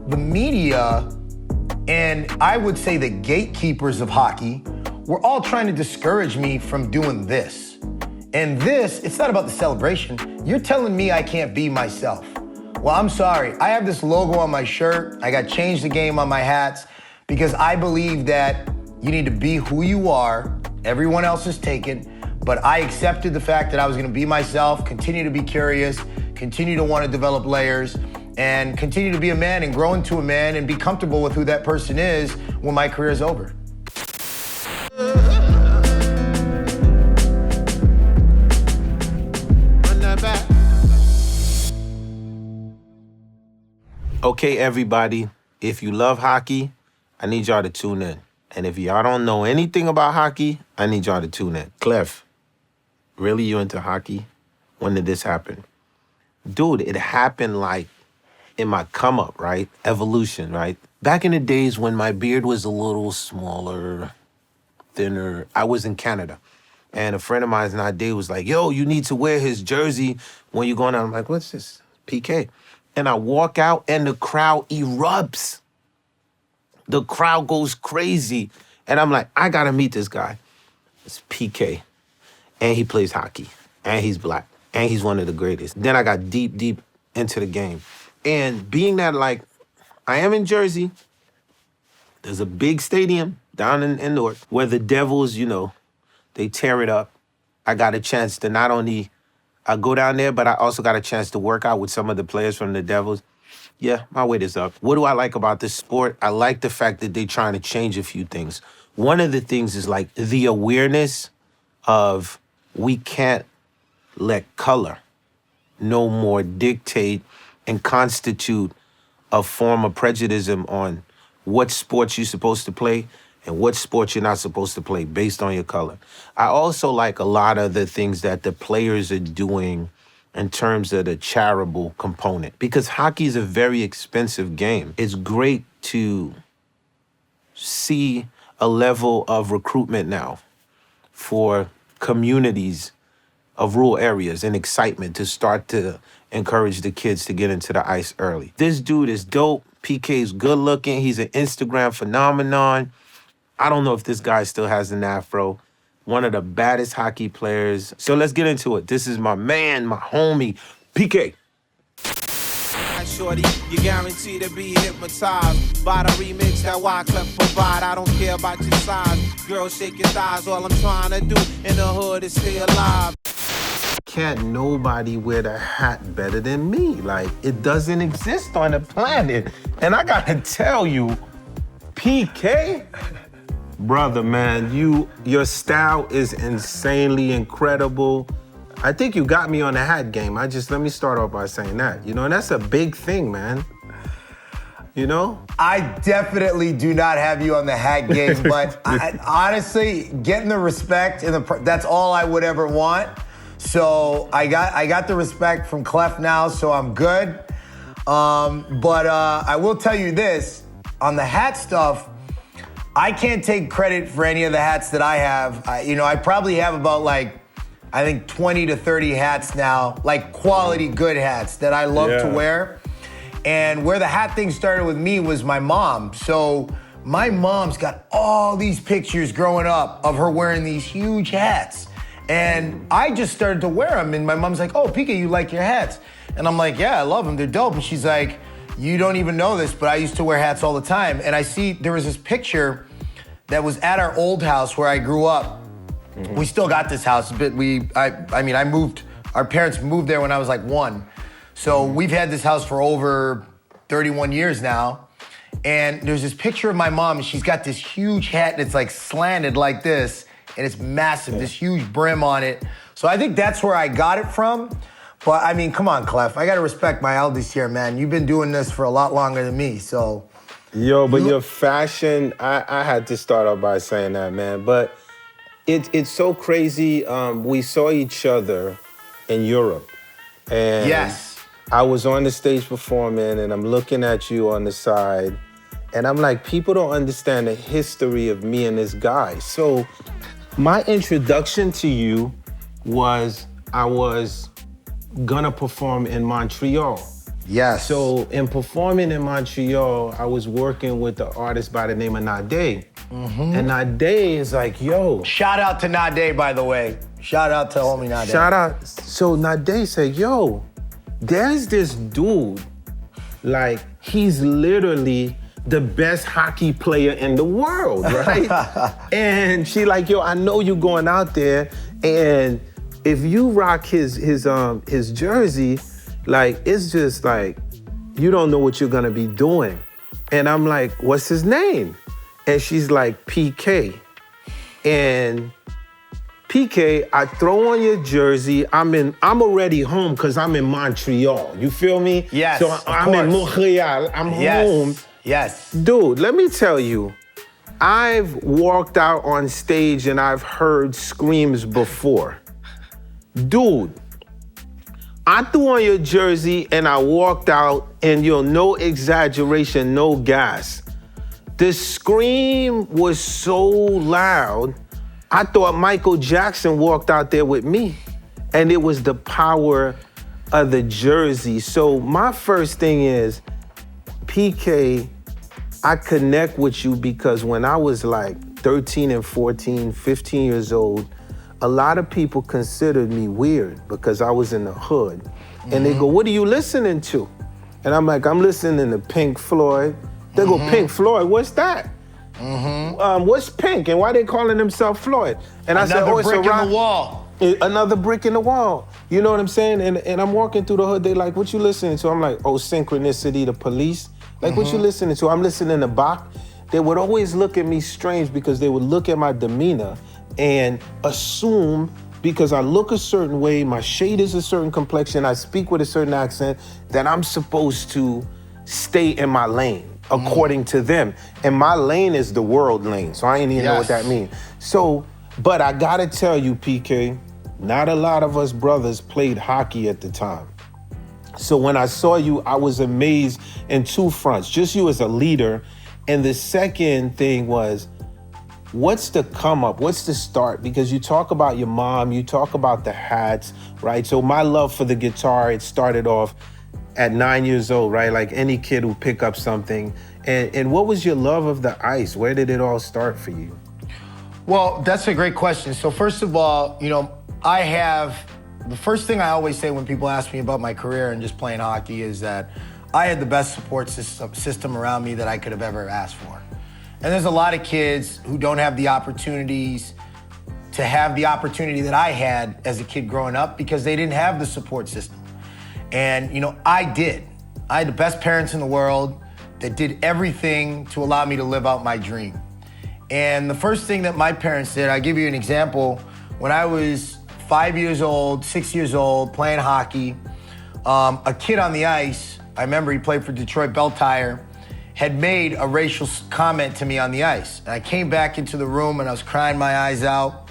the media, and I would say the gatekeepers of hockey, were all trying to discourage me from doing this. And this, it's not about the celebration. You're telling me I can't be myself. Well, I'm sorry. I have this logo on my shirt. I got Change the Game on my hats because I believe that you need to be who you are. Everyone else is taken. But I accepted the fact that I was gonna be myself, continue to be curious, continue to want to develop layers, and continue to be a man and grow into a man and be comfortable with who that person is when my career is over. Okay, everybody, if you love hockey, I need y'all to tune in. And if y'all don't know anything about hockey, I need y'all to tune in. Clef, really, you into hockey? When did this happen? Dude, it happened like in my come up, right? Evolution, right? Back in the days when my beard was a little smaller, thinner, I was in Canada. And a friend of mine, Nade, was like, yo, you need to wear his jersey when you're going out. I'm like, what's this? PK. And I walk out and the crowd erupts. The crowd goes crazy. And I'm like, I gotta meet this guy. It's PK. And he plays hockey. And he's black. And he's one of the greatest. Then I got deep into the game. And being that, like, I am in Jersey, there's a big stadium down in North where the Devils, you know, they tear it up. I got a chance to not only go down there, but I also got a chance to work out with some of the players from the Devils. Yeah, my weight is up. What do I like about this sport? I like the fact that they're trying to change a few things. One of the things is like the awareness of we can't let color no more dictate and constitute a form of prejudice on what sports you're supposed to play and what sports you're not supposed to play based on your color. I also like a lot of the things that the players are doing in terms of the charitable component, because hockey is a very expensive game. It's great to see a level of recruitment now for communities of rural areas and excitement to start to encourage the kids to get into the ice early. This dude is dope. PK's good looking. He's an Instagram phenomenon. I don't know if this guy still has an afro. One of the baddest hockey players. So let's get into it. This is my man, my homie, PK. Shorty, you guarantee to be hypnotized by the remix that Wyclef provide. I don't care about your size. Girl, shake your thighs. All I'm trying to do in the hood is stay alive. Can't nobody wear the hat better than me. Like, it doesn't exist on the planet. And I gotta tell you, PK, brother, man, your style is insanely incredible. I think you got me on the hat game. Let me start off by saying that. You know, and that's a big thing, man. You know? I definitely do not have you on the hat game, but honestly, getting the respect, that's all I would ever want. So I got the respect from Clef now, so I'm good. But I will tell you this, on the hat stuff, I can't take credit for any of the hats that I have. I probably have about I think 20 to 30 hats now, like quality good hats that I love to wear. And where the hat thing started with me was my mom. So my mom's got all these pictures growing up of her wearing these huge hats. And I just started to wear them. And my mom's like, oh, PK, you like your hats? And I'm like, yeah, I love them. They're dope. And she's like, you don't even know this, but I used to wear hats all the time. And I see there was this picture that was at our old house where I grew up. Mm-hmm. We still got this house, but I moved, our parents moved there when I was like 1. So we've had this house for over 31 years now. And there's this picture of my mom, and she's got this huge hat, and it's like slanted like this, and it's massive, this huge brim on it. So I think that's where I got it from. But I mean, come on, Clef, I gotta respect my elders here, man. You've been doing this for a lot longer than me, so. Yo, but your fashion, I had to start off by saying that, man. But it's so crazy. We saw each other in Europe. And yes. I was on the stage performing, and I'm looking at you on the side. And I'm like, people don't understand the history of me and this guy. So my introduction to you was I was gonna perform in Montreal. Yes. So in performing in Montreal, I was working with the artist by the name of Nade. And Nade is like, yo. Shout out to Nade, by the way. Shout out to homie Nade. Shout out. So Nade said, yo, there's this dude, like, he's literally the best hockey player in the world, right? And she like, yo, I know you going out there, and if you rock his jersey, like, it's just like, you don't know what you're gonna be doing. And I'm like, what's his name? And she's like, PK. And PK, I throw on your jersey. I'm already home because I'm in Montreal. You feel me? Yes. So I'm in Montreal. I'm home. Yes. Dude, let me tell you, I've walked out on stage and I've heard screams before. Dude, I threw on your jersey and I walked out, and no exaggeration, no gas. The scream was so loud, I thought Michael Jackson walked out there with me. And it was the power of the jersey. So my first thing is, PK, I connect with you because when I was like 13 and 14, 15 years old, a lot of people considered me weird because I was in the hood. And they go, what are you listening to? And I'm like, I'm listening to Pink Floyd. They go, Pink Floyd, what's that? What's Pink and why they calling themselves Floyd? And I said, oh, it's brick in the wall. Another brick in the wall. You know what I'm saying? And I'm walking through the hood, they like, what you listening to? I'm like, oh, Synchronicity, The Police. Like, what you listening to? I'm listening to Bach. They would always look at me strange because they would look at my demeanor and assume because I look a certain way, my shade is a certain complexion, I speak with a certain accent, that I'm supposed to stay in my lane according to them. And my lane is the world lane, so I ain't even know what that means. So, but I gotta tell you, PK, not a lot of us brothers played hockey at the time. So when I saw you, I was amazed in two fronts, just you as a leader. And the second thing was, what's the come up? What's the start? Because you talk about your mom, you talk about the hats, right? So my love for the guitar, it started off at 9 years old, right? Like any kid who pick up something. And what was your love of the ice? Where did it all start for you? Well, that's a great question. So first of all, the first thing I always say when people ask me about my career and just playing hockey is that I had the best support system around me that I could have ever asked for. And there's a lot of kids who don't have the opportunities to have the opportunity that I had as a kid growing up because they didn't have the support system. And, I did. I had the best parents in the world that did everything to allow me to live out my dream. And the first thing that my parents did, I'll give you an example. When I was 5 years old, 6 years old, playing hockey, a kid on the ice, I remember he played for Detroit Bell Tire, had made a racial comment to me on the ice. And I came back into the room and I was crying my eyes out.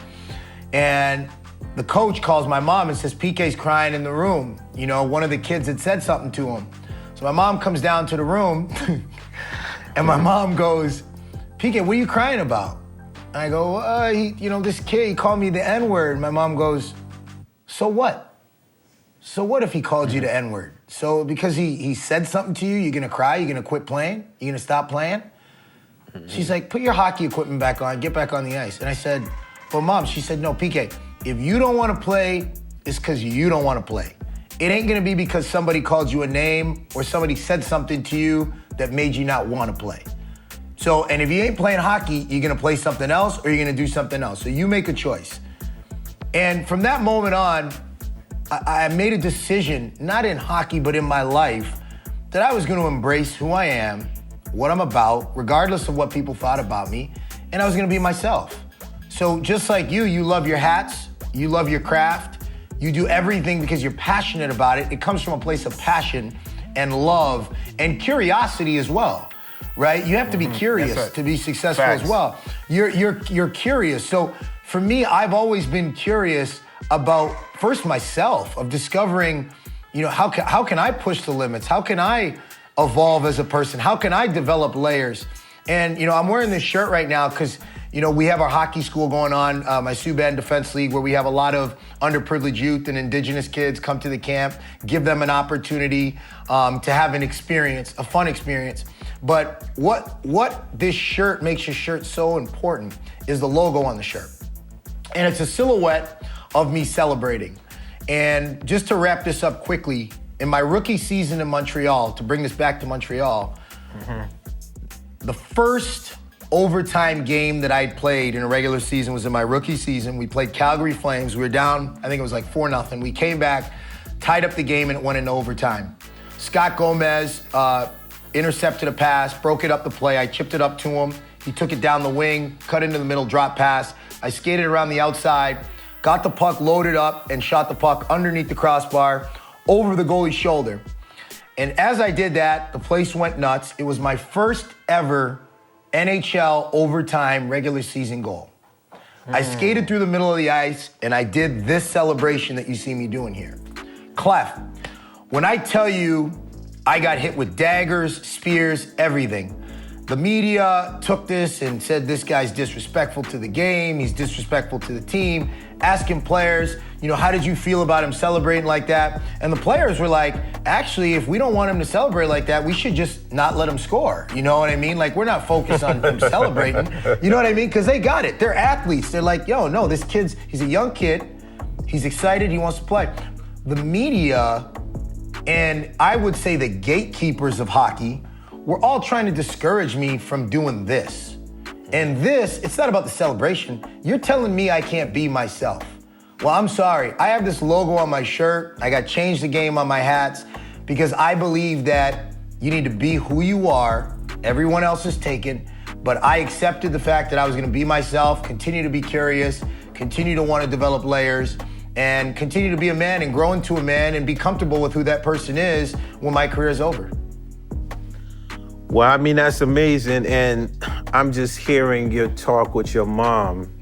And the coach calls my mom and says, PK's crying in the room. One of the kids had said something to him. So my mom comes down to the room and my mom goes, PK, what are you crying about? And I go, this kid, he called me the N-word. And my mom goes, so what? So what if he called you the N-word? So because he said something to you, you're gonna cry, you're gonna quit playing, you're gonna stop playing? She's like, put your hockey equipment back on, get back on the ice. And I said, well, Mom, she said, no, PK, if you don't wanna play, it's because you don't wanna play. It ain't gonna be because somebody called you a name or somebody said something to you that made you not wanna play. So, and if you ain't playing hockey, you're gonna play something else or you're gonna do something else. So you make a choice. And from that moment on, I made a decision, not in hockey, but in my life, that I was gonna embrace who I am, what I'm about, regardless of what people thought about me, and I was gonna be myself. So just like you love your hats, you love your craft, you do everything because you're passionate about it. It comes from a place of passion and love and curiosity as well, right? You have to be curious to be successful as well. You're curious. So for me, I've always been curious about first myself, of discovering, how can I push the limits? How can I evolve as a person? How can I develop layers? And, I'm wearing this shirt right now because, we have our hockey school going on, my Subban Defense League, where we have a lot of underprivileged youth and indigenous kids come to the camp, give them an opportunity to have an experience, a fun experience. But what this shirt makes your shirt so important is the logo on the shirt. And it's a silhouette of me celebrating. And just to wrap this up quickly, in my rookie season in Montreal, to bring this back to Montreal, the first overtime game that I'd played in a regular season was in my rookie season. We played Calgary Flames. We were down, I think it was like 4-0. We came back, tied up the game, and it went into overtime. Scott Gomez intercepted a pass, broke it up the play. I chipped it up to him. He took it down the wing, cut into the middle, drop pass. I skated around the outside, got the puck loaded up, and shot the puck underneath the crossbar over the goalie's shoulder. And as I did that, the place went nuts. It was my first ever NHL overtime regular season goal. I skated through the middle of the ice, and I did this celebration that you see me doing here. Clef, when I tell you I got hit with daggers, spears, everything, the media took this and said this guy's disrespectful to the game, he's disrespectful to the team, asking players, how did you feel about him celebrating like that? And the players were like, actually, if we don't want him to celebrate like that, we should just not let him score. You know what I mean? Like, we're not focused on him celebrating. You know what I mean? Because they got it. They're athletes. They're like, no, this he's a young kid. He's excited. He wants to play. The media, and I would say the gatekeepers of hockey, were all trying to discourage me from doing this. And this, it's not about the celebration. You're telling me I can't be myself. Well, I'm sorry. I have this logo on my shirt. I got Change the Game on my hats because I believe that you need to be who you are. Everyone else is taken. But I accepted the fact that I was going to be myself, continue to be curious, continue to want to develop layers, and continue to be a man and grow into a man and be comfortable with who that person is when my career is over. Well, I mean, that's amazing. And I'm just hearing your talk with your mom,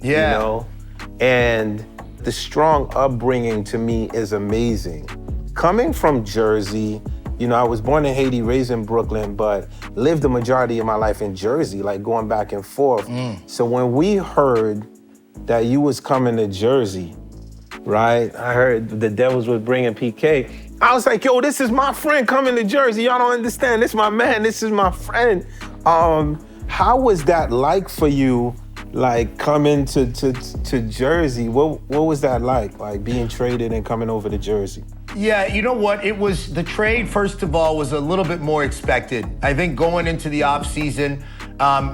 and the strong upbringing to me is amazing. Coming from Jersey, I was born in Haiti, raised in Brooklyn, but lived the majority of my life in Jersey, like going back and forth. So when we heard that you was coming to Jersey, right? I heard the Devils was bringing PK. I was like, yo, this is my friend coming to Jersey. Y'all don't understand. This is my man. This is my friend. How was that like for you, like coming to Jersey? What was that like being traded and coming over to Jersey? Yeah, you know what? It was, the trade, first of all, was a little bit more expected. I think going into the offseason,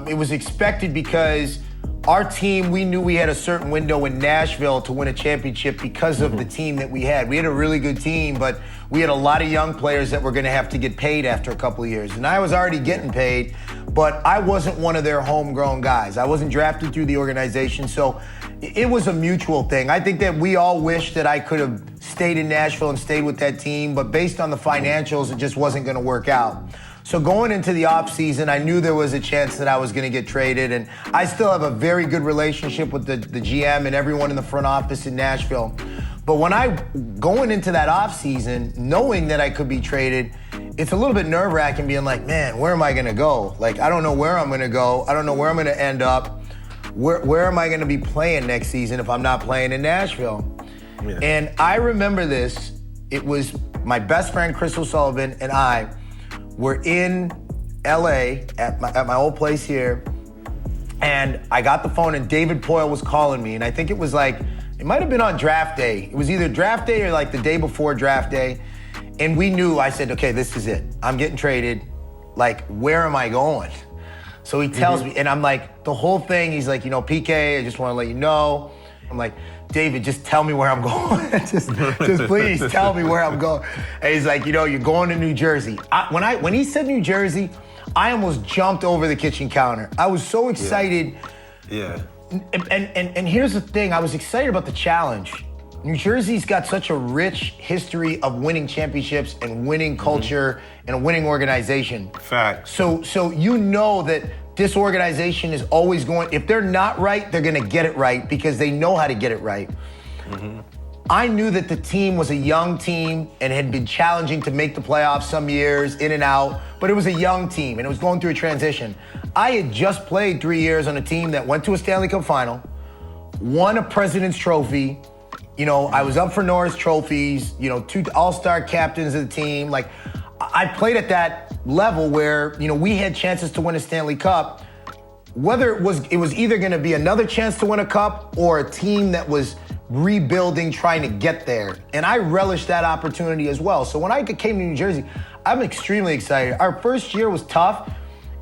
it was expected because our team, we knew we had a certain window in Nashville to win a championship because of the team that we had. We had a really good team, but we had a lot of young players that were going to have to get paid after a couple of years. And I was already getting paid, but I wasn't one of their homegrown guys. I wasn't drafted through the organization, so it was a mutual thing. I think that we all wish that I could have stayed in Nashville and stayed with that team, but based on the financials, it just wasn't going to work out. So going into the offseason, I knew there was a chance that I was going to get traded, and I still have a very good relationship with the GM and everyone in the front office in Nashville. But when going into that offseason, knowing that I could be traded, it's a little bit nerve-wracking being like, man, where am I going to go? Like, I don't know where I'm going to go. I don't know where I'm going to end up. Where am I going to be playing next season if I'm not playing in Nashville? Yeah. And I remember this. It was my best friend, Chris O'Sullivan, and I were in LA at my old place here, and I got the phone and David Poile was calling me, and I think it was like, it might have been on draft day. It was either draft day or like the day before draft day, and we knew, I said, okay, this is it. I'm getting traded. Like, where am I going? So he tells me, and I'm like, the whole thing, he's like, PK, I just want to let you know. I'm like, David, just tell me where I'm going. just please tell me where I'm going. And he's like, you're going to New Jersey. When he said New Jersey, I almost jumped over the kitchen counter. I was so excited. Yeah. And here's the thing, I was excited about the challenge. New Jersey's got such a rich history of winning championships and winning culture and a winning organization. Fact. So that this organization is always going, if they're not right, they're going to get it right because they know how to get it right. I knew that the team was a young team and had been challenging to make the playoffs some years, in and out, but it was a young team and it was going through a transition. I had just played 3 years on a team that went to a Stanley Cup final, won a President's Trophy. You know, I was up for Norris trophies, you know, 2 all-star captains of the team. Like, I played at that level where, you know, we had chances to win a Stanley Cup. Whether it was either gonna be another chance to win a cup or a team that was rebuilding, trying to get there. And I relished that opportunity as well. So when I came to New Jersey, I'm extremely excited. Our first year was tough.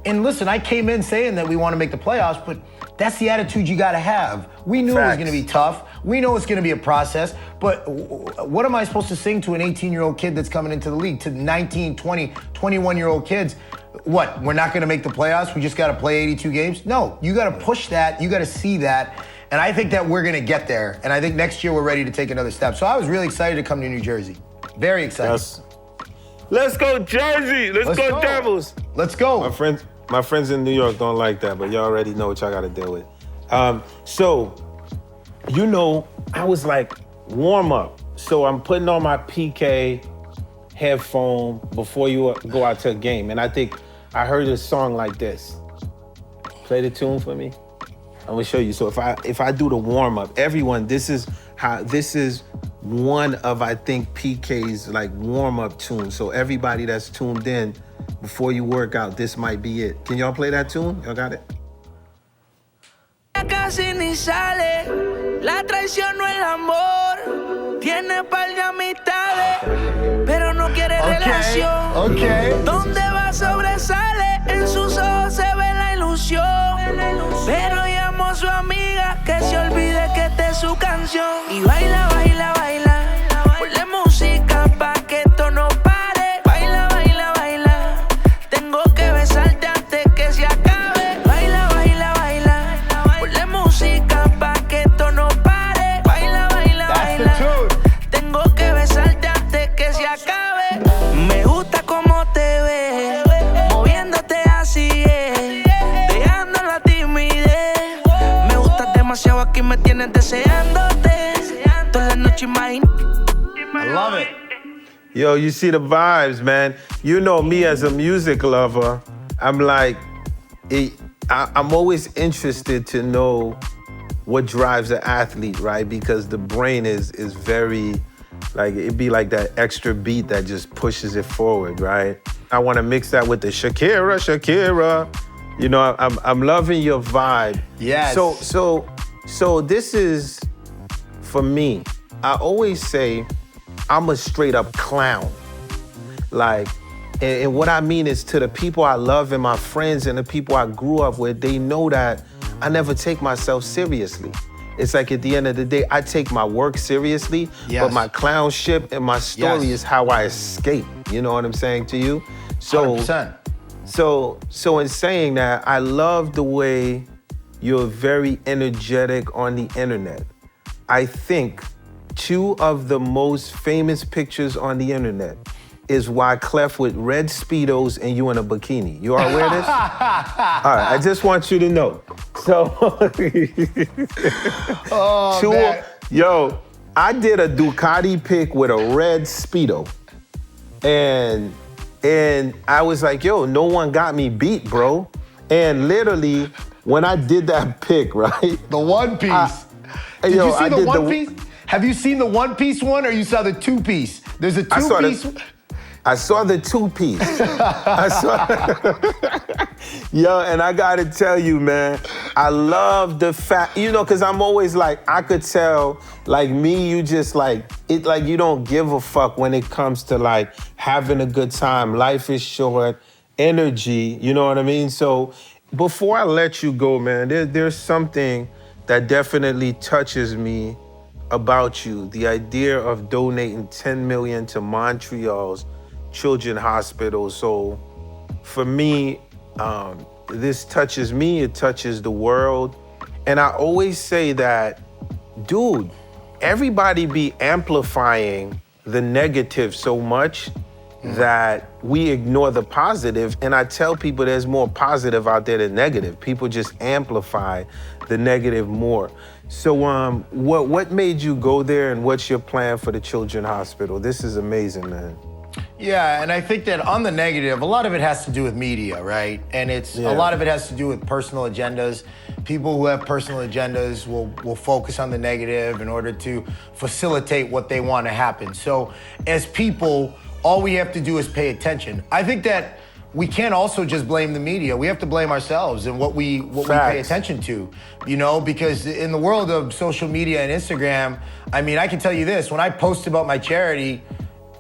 And listen, I came in saying that we want to make the playoffs, but that's the attitude you got to have. We knew it was going to be tough. We know it's going to be a process. But what am I supposed to sing to an 18-year-old kid that's coming into the league, to 19, 20, 21-year-old kids? What, we're not going to make the playoffs? We just got to play 82 games? No, you got to push that. You got to see that. And I think that we're going to get there. And I think next year we're ready to take another step. So I was really excited to come to New Jersey. Very excited. Yes. Let's go Jersey. Let's go Devils. Let's go. My friends in New York don't like that, but y'all already know what y'all got to deal with. So, you know, I was like, warm up. So I'm putting on my PK headphone before you go out to a game. And I think I heard a song like this. Play the tune for me. I'm gonna show you. So if I do the warm up, everyone, this is one of, I think, PK's like warm up tunes. So everybody that's tuned in, before you work out, this might be it. Can y'all play that tune? Y'all got it? Casi ni sale, la traición no el amor. Tiene par de amistades, pero no quiere relación. Okay. Donde va sobresale, en sus ojos se ve la ilusión. Pero llamó a su amiga que se olvide que esta es su canción. Y baila, baila, baila, ponle música pa' que esto no pare. Baila, baila, baila, tengo que besarte antes que se acabe. Baila, baila, baila, ponle música pa' que esto no pare. Baila, baila, baila, tengo que besarte antes que se acabe. Me gusta cómo te ves, moviéndote así es, dejando la timidez. Me gustas demasiado, aquí me tienes deseándote. Toda la noche imagino. I love it. Yo, you see the vibes, man. You know me as a music lover. I'm like, I'm always interested to know what drives an athlete, right? Because the brain is very, like, it'd be like that extra beat that just pushes it forward, right? I want to mix that with the Shakira. You know, I'm loving your vibe. Yes. So this is, for me, I always say I'm a straight up clown. Like, and what I mean is, to the people I love and my friends and the people I grew up with, they know that I never take myself seriously. It's like, at the end of the day, I take my work seriously, but my clownship and my story is how I escape. You know what I'm saying to you? So, 100%. So in saying that, I love the way you're very energetic on the internet. I think 2 of the most famous pictures on the internet is Wyclef with red Speedos and you in a bikini. You are aware of this? All right, I just want you to know. So, Man. Yo, I did a Ducati pic with a red Speedo. And I was like, yo, no one got me beat, bro. And literally, when I did that pic, right? The one piece. Did you see the one piece? Have you seen the one piece one, or you saw the 2-piece? There's a 2-piece. I saw the 2-piece. Yo, and I gotta tell you, man, I love the fact, you know, because I'm always like, I could tell, like, me, you just like, it, like, you don't give a fuck when it comes to like having a good time. Life is short, energy, you know what I mean? So before I let you go, man, there's something that definitely touches me about you. The idea of donating $10 million to Montreal's Children's Hospital. So for me, this touches me, it touches the world. And I always say that, dude, everybody be amplifying the negative so much. that we ignore the positive, and I tell people there's more positive out there than negative. People just amplify the negative more. So what made you go there, and what's your plan for the Children's Hospital? This is amazing, man. Yeah, and I think that on the negative, a lot of it has to do with media, right? And a lot of it has to do with personal agendas. People who have personal agendas will focus on the negative in order to facilitate what they want to happen. So as people, all we have to do is pay attention. I think that we can't also just blame the media. We have to blame ourselves and what we pay attention to, because in the world of social media and Instagram, I mean, I can tell you this, when I post about my charity,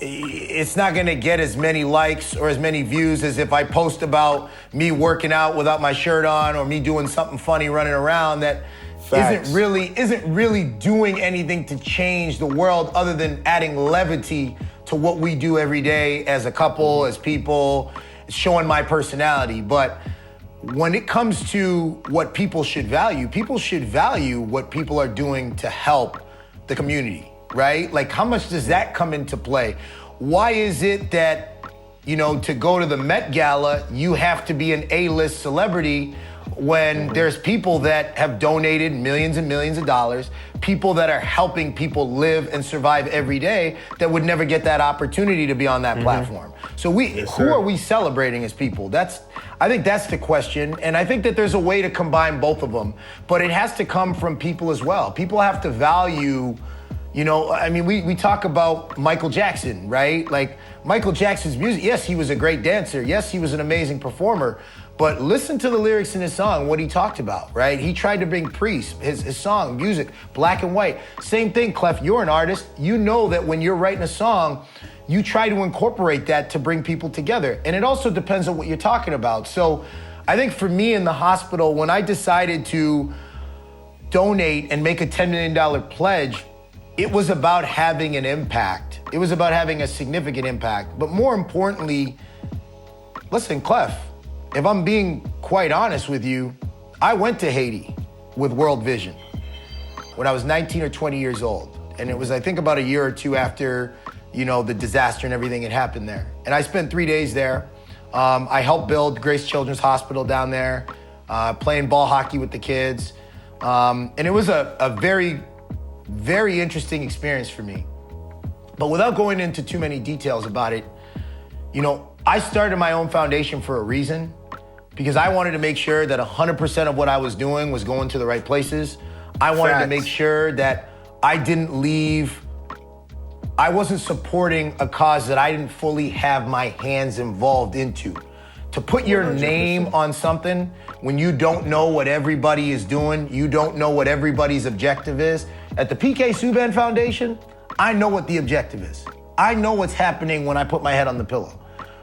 it's not gonna get as many likes or as many views as if I post about me working out without my shirt on or me doing something funny running around that isn't really doing anything to change the world other than adding levity to what we do every day as a couple, as people, showing my personality. But when it comes to what people should value what people are doing to help the community, right? Like, how much does that come into play? Why is it that, to go to the Met Gala, you have to be an A-list celebrity when there's people that have donated millions and millions of dollars, people that are helping people live and survive every day that would never get that opportunity to be on that platform. So who are we celebrating as people? I think that's the question. And I think that there's a way to combine both of them, but it has to come from people as well. People have to value, we talk about Michael Jackson, right? Like Michael Jackson's music, yes, he was a great dancer. Yes, he was an amazing performer. But listen to the lyrics in his song, what he talked about, right? He tried to bring priest, his song, music, black and white. Same thing, Clef, you're an artist. You know that when you're writing a song, you try to incorporate that to bring people together. And it also depends on what you're talking about. So I think for me in the hospital, when I decided to donate and make a $10 million pledge, it was about having an impact. It was about having a significant impact. But more importantly, listen, Clef, if I'm being quite honest with you, I went to Haiti with World Vision when I was 19 or 20 years old. And it was, I think, about a year or two after, the disaster and everything had happened there. And I spent 3 days there. I helped build Grace Children's Hospital down there, playing ball hockey with the kids. And it was a very, very interesting experience for me. But without going into too many details about it, I started my own foundation for a reason, because I wanted to make sure that 100% of what I was doing was going to the right places. I wanted to make sure that I wasn't supporting a cause that I didn't fully have my hands involved into. To put your 100%. Name on something when you don't know what everybody is doing, you don't know what everybody's objective is. At the PK Subban Foundation, I know what the objective is. I know what's happening when I put my head on the pillow.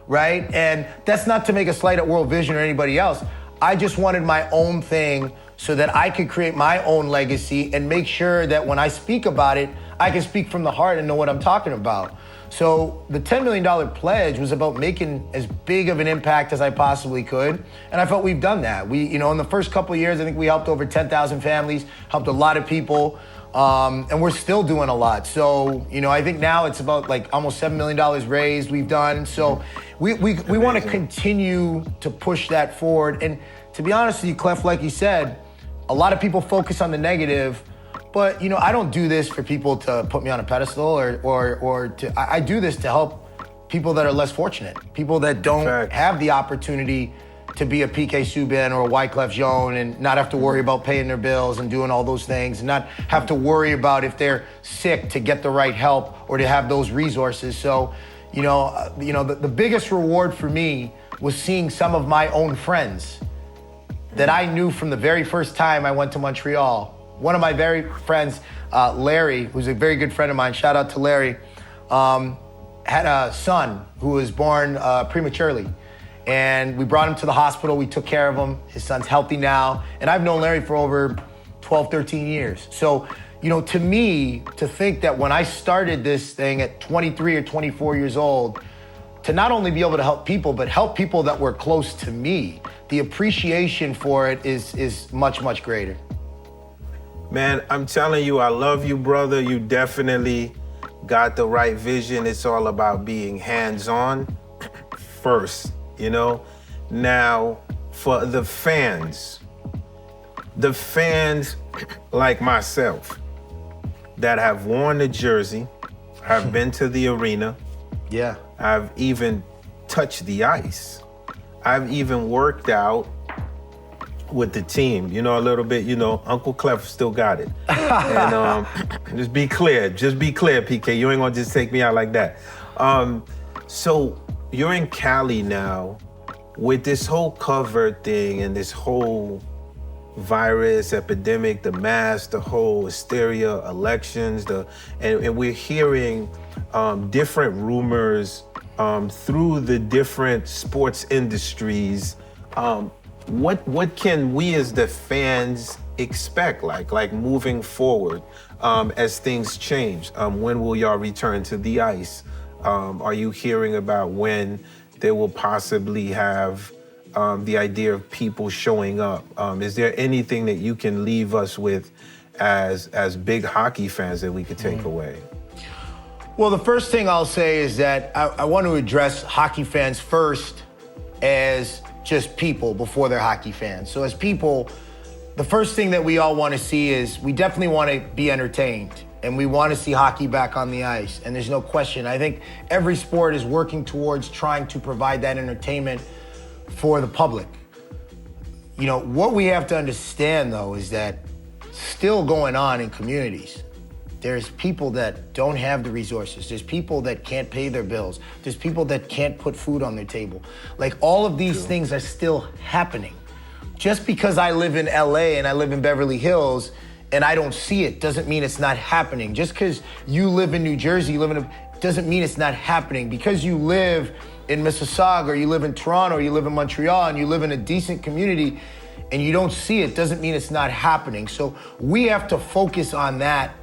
Right? And that's not to make a slight at World Vision or anybody else. I just wanted my own thing so that I could create my own legacy and make sure that when I speak about it, I can speak from the heart and know what I'm talking about. So the $10 million pledge was about making as big of an impact as I possibly could. And I felt we've done that. We, in the first couple of years, I think we helped over 10,000 families, helped a lot of people. And we're still doing a lot. So, I think now it's about like almost $7 million raised we've done. So we want to continue to push that forward. And to be honest with you, Clef, like you said, a lot of people focus on the negative, but I don't do this for people to put me on a pedestal I do this to help people that are less fortunate, people that don't have the opportunity to be a PK Subban or a Wyclef Jean and not have to worry about paying their bills and doing all those things, and not have to worry about if they're sick to get the right help or to have those resources. So, the biggest reward for me was seeing some of my own friends that I knew from the very first time I went to Montreal. One of my very friends, Larry, who's a very good friend of mine, shout out to Larry, had a son who was born prematurely. And we brought him to the hospital. We took care of him. His son's healthy now. And I've known Larry for over 12, 13 years. So, to me, to think that when I started this thing at 23 or 24 years old, to not only be able to help people, but help people that were close to me, the appreciation for it is much, much greater. Man, I'm telling you, I love you, brother. You definitely got the right vision, it's all about being hands-on first, you know? Now, for the fans like myself that have worn the jersey, have been to the arena, Yeah. I've even touched the ice. I've even worked out with the team, you know, a little bit, you know, Uncle Clef still got it. And just be clear, PK, you ain't gonna just take me out like that. So you're in Cali now with this whole cover thing and this whole virus epidemic, the mask, the whole hysteria, elections, and we're hearing different rumors through the different sports industries. What can we as the fans expect, like moving forward as things change? When will y'all return to the ice? Are you hearing about when they will possibly have the idea of people showing up? Is there anything that you can leave us with as big hockey fans that we could take away? Well, the first thing I'll say is that I want to address hockey fans first as just people before they're hockey fans. So as people, the first thing that we all want to see is we definitely want to be entertained and we want to see hockey back on the ice. And there's no question. I think every sport is working towards trying to provide that entertainment for the public. You know, what we have to understand though is that still going on in communities, there's people that don't have the resources. There's people that can't pay their bills. There's people that can't put food on their table. Like all of these things are still happening. Just because I live in LA and I live in Beverly Hills and I don't see it doesn't mean it's not happening. Just because you live in New Jersey, doesn't mean it's not happening. Because you live in Mississauga or you live in Toronto or you live in Montreal and you live in a decent community and you don't see it doesn't mean it's not happening. So we have to focus on that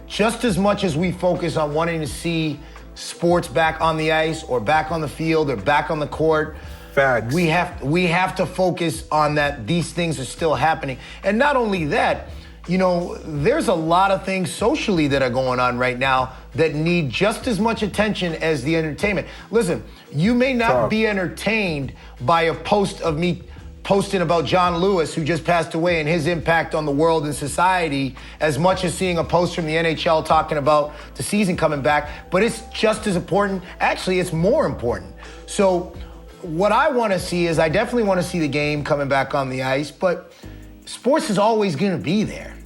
just as much as we focus on wanting to see sports back on the ice or back on the field or back on the court. Facts. We have to focus on that these things are still happening. And not only that, you know, there's a lot of things socially that are going on right now that need just as much attention as the entertainment. Listen, you may not be entertained by a post of me posting about John Lewis, who just passed away, and his impact on the world and society, as much as seeing a post from the NHL talking about the season coming back. But it's just as important. Actually, it's more important. So what I want to see is I definitely want to see the game coming back on the ice, but sports is always going to be there.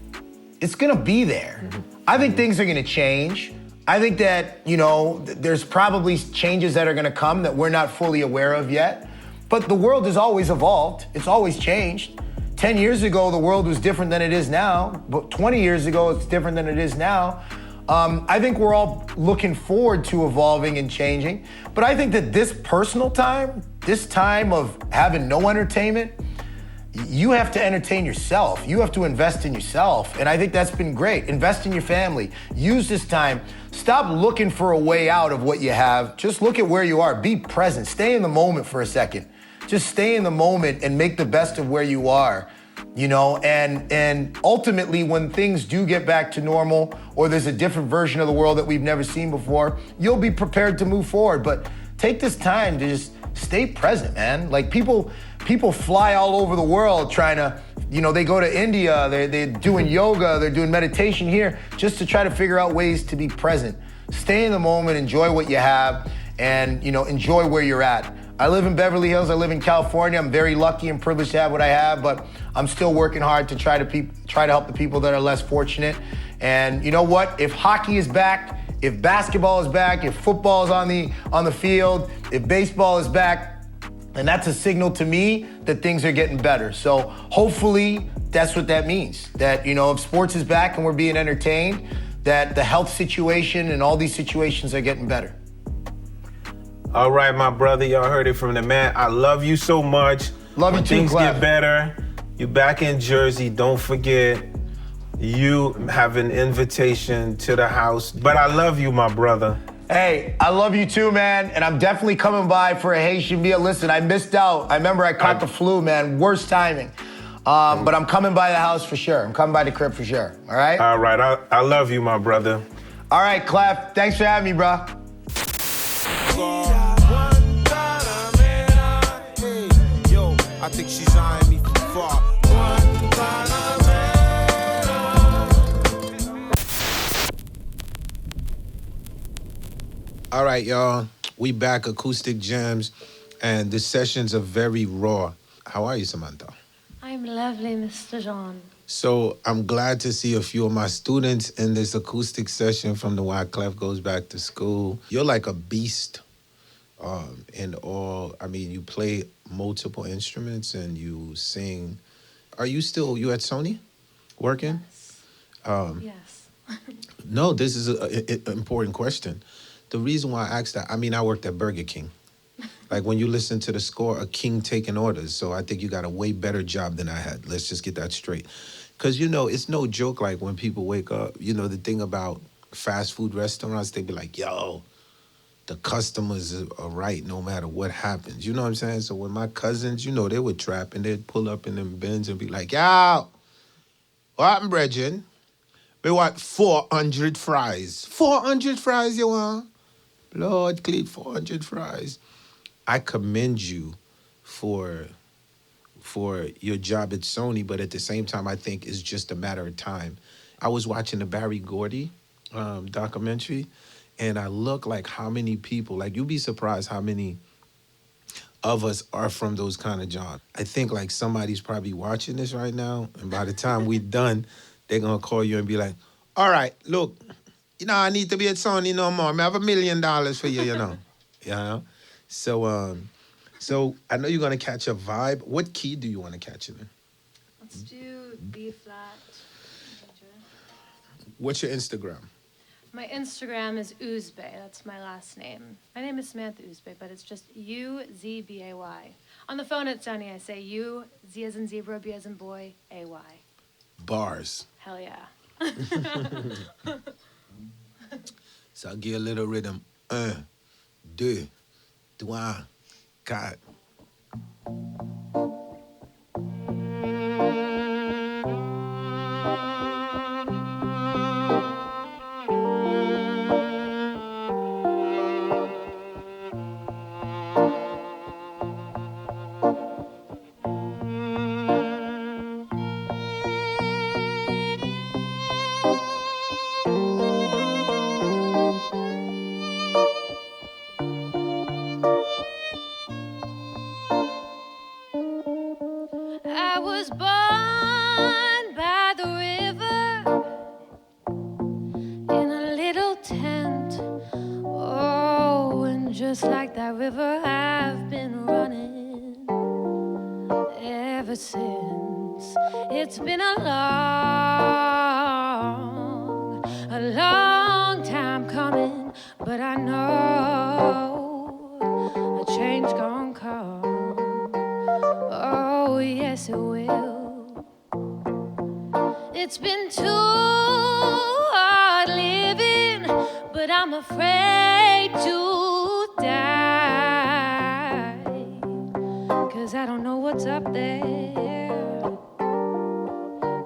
It's going to be there. I think things are going to change. I think that, you know, there's probably changes that are going to come that we're not fully aware of yet. But the world has always evolved. It's always changed. 10 years ago, the world was different than it is now. But 20 years ago, it's different than it is now. I think we're all looking forward to evolving and changing. But I think that this personal time, this time of having no entertainment, you have to entertain yourself. You have to invest in yourself. And I think that's been great. Invest in your family. Use this time. Stop looking for a way out of what you have. Just look at where you are. Be present. Stay in the moment for a second. Just stay in the moment and make the best of where you are, you know, and ultimately when things do get back to normal or there's a different version of the world that we've never seen before, you'll be prepared to move forward. But take this time to just stay present, man. Like people fly all over the world trying to, you know, they go to India, they're doing yoga, they're doing meditation here just to try to figure out ways to be present. Stay in the moment, enjoy what you have, and, you know, enjoy where you're at. I live in Beverly Hills, I live in California. I'm very lucky and privileged to have what I have, but I'm still working hard to try to help the people that are less fortunate. And you know what? If hockey is back, if basketball is back, if football is on the field, if baseball is back, and that's a signal to me that things are getting better. So hopefully that's what that means. That, you know, if sports is back and we're being entertained, that the health situation and all these situations are getting better. All right, my brother, y'all heard it from the man. I love you so much. Love you when too, things Clef. get better, you're back in Jersey. Don't forget, you have an invitation to the house. But I love you, my brother. Hey, I love you too, man. And I'm definitely coming by for a Haitian meal. Listen, I missed out. I remember I caught the flu, man. Worst timing. But I'm coming by the house for sure. I'm coming by the crib for sure. All right? All right. I love you, my brother. All right, Clef. Thanks for having me, bro. Yo, I think she's eyeing me from far. All right, y'all. We back, Acoustic Jams, and the sessions are very raw. How are you, Samantha? I'm lovely, Mr. Jean. So I'm glad to see a few of my students in this acoustic session from the Wyclef Goes Back to School. You're like a beast in all. I mean, you play multiple instruments and you sing. Are you at Sony working? Yes. Yes. No, this is an important question. The reason why I asked that, I mean, I worked at Burger King. Like when you listen to the score, a king taking orders. So I think you got a way better job than I had. Let's just get that straight. Because, you know, it's no joke like when people wake up, you know, the thing about fast food restaurants, they be like, yo, the customers are right no matter what happens. You know what I'm saying? So when my cousins, you know, they would trap and they'd pull up in them bins and be like, yo, what happened, brethren? We want 400 fries. 400 fries you want? Lord, clean 400 fries. I commend you for your job at Sony, but at the same time, I think it's just a matter of time. I was watching the Barry Gordy documentary, and I look like how many people, like you'd be surprised how many of us are from those kind of jobs. I think like somebody's probably watching this right now, and by the time we're done, they're going to call you and be like, all right, look, you know, I need to be at Sony no more. I have $1 million for you, you know. You know? So I know you're going to catch a vibe. What key do you want to catch it in? Let's do B flat major. What's your Instagram? My Instagram is Uzbay. That's my last name. My name is Samantha Uzbay, but it's just U-Z-B-A-Y. On the phone at Sony, I say U, Z as in zebra, B as in boy, A-Y. Bars. Hell yeah. So I'll give you a little rhythm. 1, 2, 3, 4. I was born by the river in a little tent. Oh, and just like that river, I've been running ever since. It's been a long time coming, but I know a change gon' come. Oh, yes, it will. It's been too hard living, but I'm afraid to die. 'Cause I don't know what's up there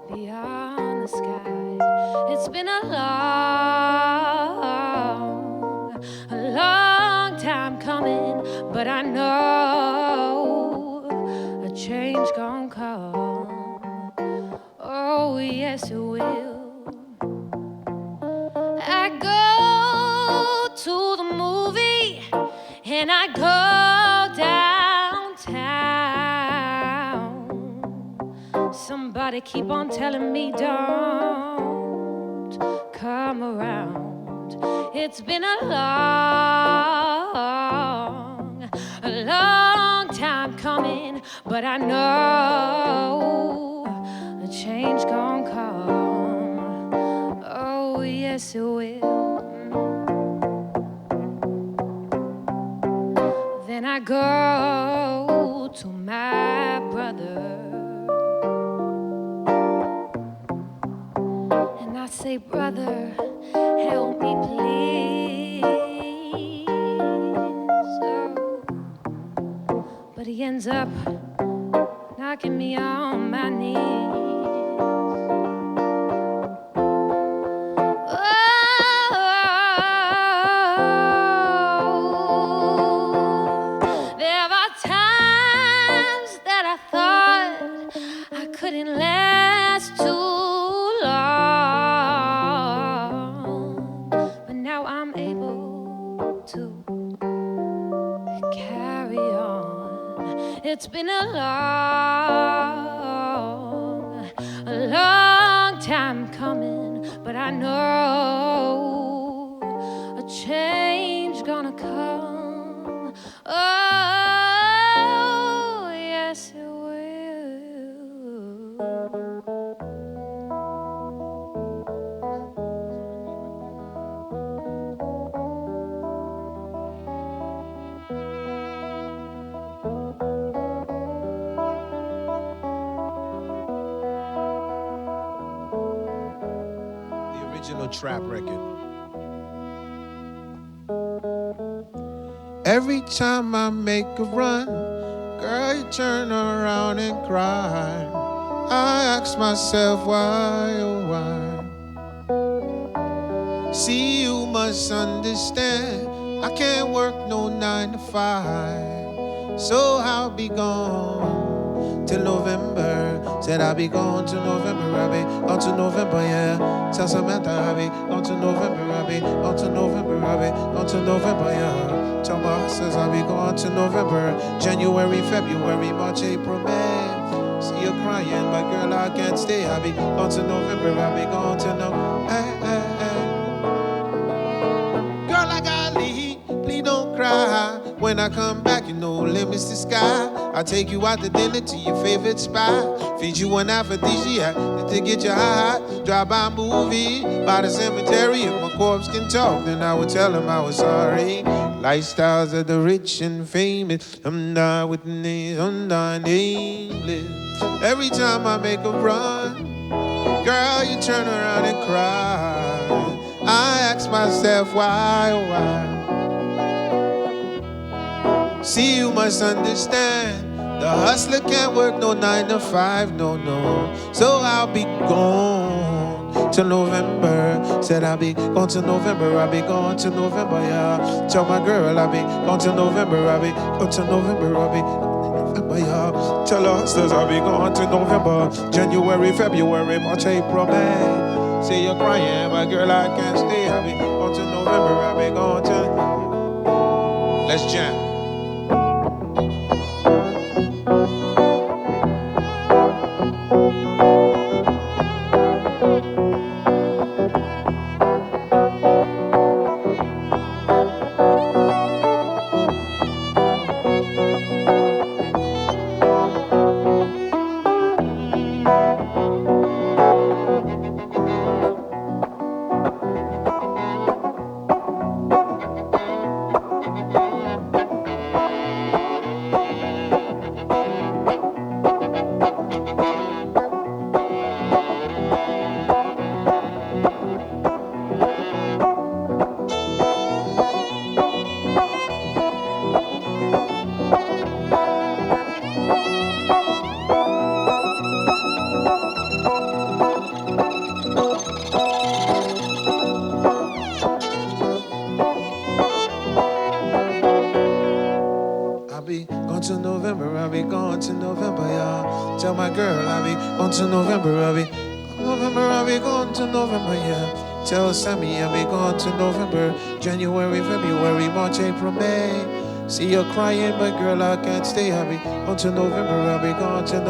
beyond the sky. It's been a long time coming, but I know a change gon' come. Oh, yes, it will. I go to the movie and I go downtown. Somebody keep on telling me don't come around. It's been a long time coming, but I know a change gon' come. Oh, yes, it will. Then I go to my brother and I say, brother, help me please. Oh. But he ends up knocking me on my knees. Oh, couldn't last too long, but now I'm able to carry on. It's been a long time coming, but I know a change gonna come. Oh, yes, it will. The original trap record. Every time I make a run, girl, you turn around and cry. I ask myself why, oh why? See, you must understand, I can't work no 9 to 5, so I'll be gone till November. Said I'll be gone till November, I'll be gone till November, yeah. Tell Samantha I'll be gone till November, I'll be gone till November, I'll be gone till November, yeah. Tell my hustlers I'll be gone till November, January, February, March, April, May. See you crying, but girl, I can't stay. I'll be gone till November, I'll be gone till Girl, I gotta leave, please don't cry. When I come back, you know limits the sky. I'll take you out to dinner to your favorite spot. Feed you one aphrodisiac to get you high. Drive by a movie by the cemetery. If my corpse can talk, then I would tell him I was sorry. Lifestyles of the rich and famous. I'm not with the names, I'm not nameless. Every time I make a run, girl, you turn around and cry. I ask myself why, oh why? See, you must understand, the hustler can't work no 9 to 5, no, no. So I'll be gone till November. Said I'll be gone till November, I'll be gone till November, yeah. Tell my girl I'll be gone till November, I'll be gone till November, I'll be November, yeah. Tell the hustlers I'll be gone till November, January, February, March, April, May. Say you're crying, but girl, I can't stay. I'll be gone till November, I'll be gone till... Let's jam. Tell Sammy I'll be gone to November, January, February, March, April, May. See you crying, but girl, I can't stay. I'll be gone to November, I'll be gone to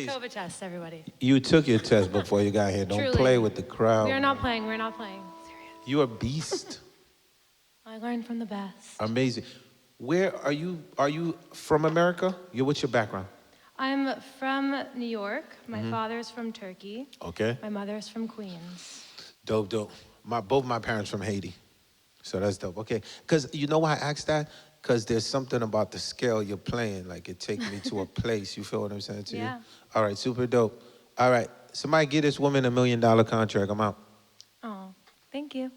COVID test, everybody. You took your test before you got here. Don't Truly. play with the crowd. We're not playing. We're not playing. Serious. You're a beast. I learned from the best. Amazing. Where are you? Are you from America? What's your background? I'm from New York. My father's from Turkey. Okay. My mother's from Queens. Dope, dope. Both my parents from Haiti. So that's dope. Okay. Because you know why I asked that? Because there's something about the scale you're playing. Like, it takes me to a place. You feel what I'm saying to you? All right, super dope. All right, somebody get this woman $1 million contract. I'm out. Oh, thank you.